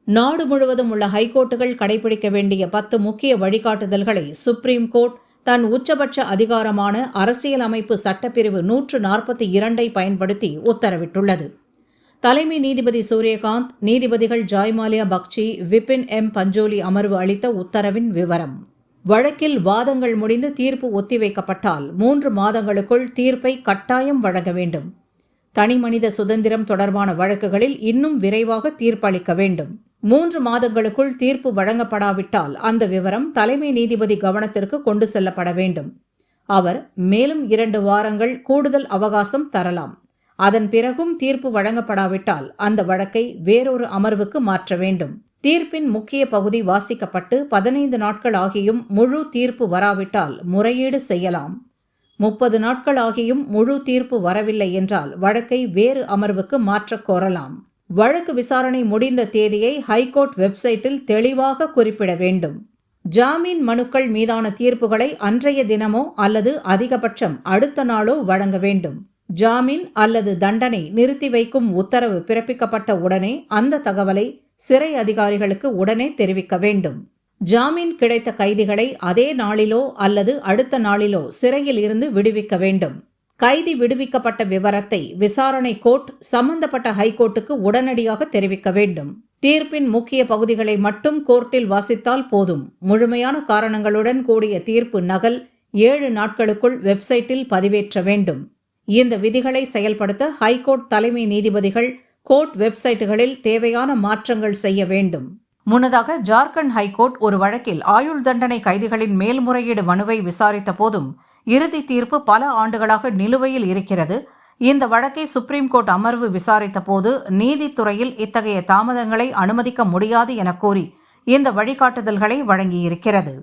நாடு முழுவதும் உள்ள ஹைகோர்ட்டுகள் கடைபிடிக்க வேண்டிய 10 முக்கிய வழிகாட்டுதல்களை சுப்ரீம் கோர்ட் தன் உச்சபட்ச அதிகாரமான அரசியலமைப்பு சட்டப்பிரிவு 142 பயன்படுத்தி உத்தரவிட்டுள்ளது. தலைமை நீதிபதி சூரியகாந்த், நீதிபதிகள் ஜாய்மாலியா பக்சி, விபின் எம் பஞ்சோலி அமர்வு அளித்த உத்தரவின் விவரம். வழக்கில் வாதங்கள் முடிந்து தீர்ப்பு ஒத்திவைக்கப்பட்டால் 3 மாதங்களுக்குள் தீர்ப்பை கட்டாயம் வழங்க வேண்டும். தனிமனித சுதந்திரம் தொடர்பான வழக்குகளில் இன்னும் விரைவாக தீர்ப்பளிக்க வேண்டும். 3 மாதங்களுக்குள் தீர்ப்பு வழங்கப்படாவிட்டால் அந்த விவரம் தலைமை நீதிபதி கவனத்திற்கு கொண்டு செல்லப்பட வேண்டும். அவர் மேலும் 2 வாரங்கள் கூடுதல் அவகாசம் தரலாம். அதன் பிறகும் தீர்ப்பு வழங்கப்படாவிட்டால் அந்த வழக்கை வேறொரு அமர்வுக்கு மாற்ற வேண்டும். தீர்ப்பின் முக்கிய பகுதி வாசிக்கப்பட்டு 15 நாட்கள் ஆகியும் முழு தீர்ப்பு வராவிட்டால் முறையீடு செய்யலாம். 30 நாட்கள் ஆகியும் முழு தீர்ப்பு வரவில்லை என்றால் வழக்கை வேறு அமர்வுக்கு மாற்றக் கோரலாம். வழக்கு விசாரணை முடிந்த தேதியை ஹைகோர்ட் வெப்சைட்டில் தெளிவாக குறிப்பிட வேண்டும். ஜாமீன் மனுக்கள் மீதான தீர்ப்புகளை அன்றைய தினமோ அல்லது அதிகபட்சம் அடுத்த நாளோ வழங்க வேண்டும். ஜாமீன் அல்லது தண்டனை நிறுத்தி வைக்கும் உத்தரவு பிறப்பிக்கப்பட்ட உடனே அந்த தகவலை சிறை அதிகாரிகளுக்கு உடனே தெரிவிக்க வேண்டும். ஜாமீன் கிடைத்த கைதிகளை அதே நாளிலோ அல்லது அடுத்த நாளிலோ சிறையில் இருந்து விடுவிக்க வேண்டும். கைதி விடுவிக்கப்பட்ட விவரத்தை விசாரணை கோர்ட் சம்பந்தப்பட்ட ஹைகோர்ட்டுக்கு உடனடியாக தெரிவிக்க வேண்டும். தீர்ப்பின் முக்கிய பகுதிகளை மட்டும் கோர்ட்டில் வாசித்தால் போதும். முழுமையான காரணங்களுடன் கூடிய தீர்ப்பு நகல் 7 நாட்களுக்குள் வெப்சைட்டில் பதிவேற்ற வேண்டும். இந்த விதிகளை செயல்படுத்த ஹைகோர்ட் தலைமை நீதிபதிகள் கோர்ட் வெப்சைட்டுகளில் தேவையான மாற்றங்கள் செய்ய வேண்டும். முன்னதாக ஜார்க்கண்ட் ஹைகோர்ட் ஒரு வழக்கில் ஆயுள் தண்டனை கைதிகளின் மேல்முறையீடு மனுவை விசாரித்த போதும் இறுதி தீர்ப்பு பல ஆண்டுகளாக நிலுவையில் இருக்கிறது. இந்த வழக்கை சுப்ரீம் கோர்ட் அமர்வு விசாரித்த போது நீதித்துறையில் இத்தகைய தாமதங்களை அனுமதிக்க முடியாது என கூறி இந்த வழிகாட்டுதல்களை வழங்கியிருக்கிறது.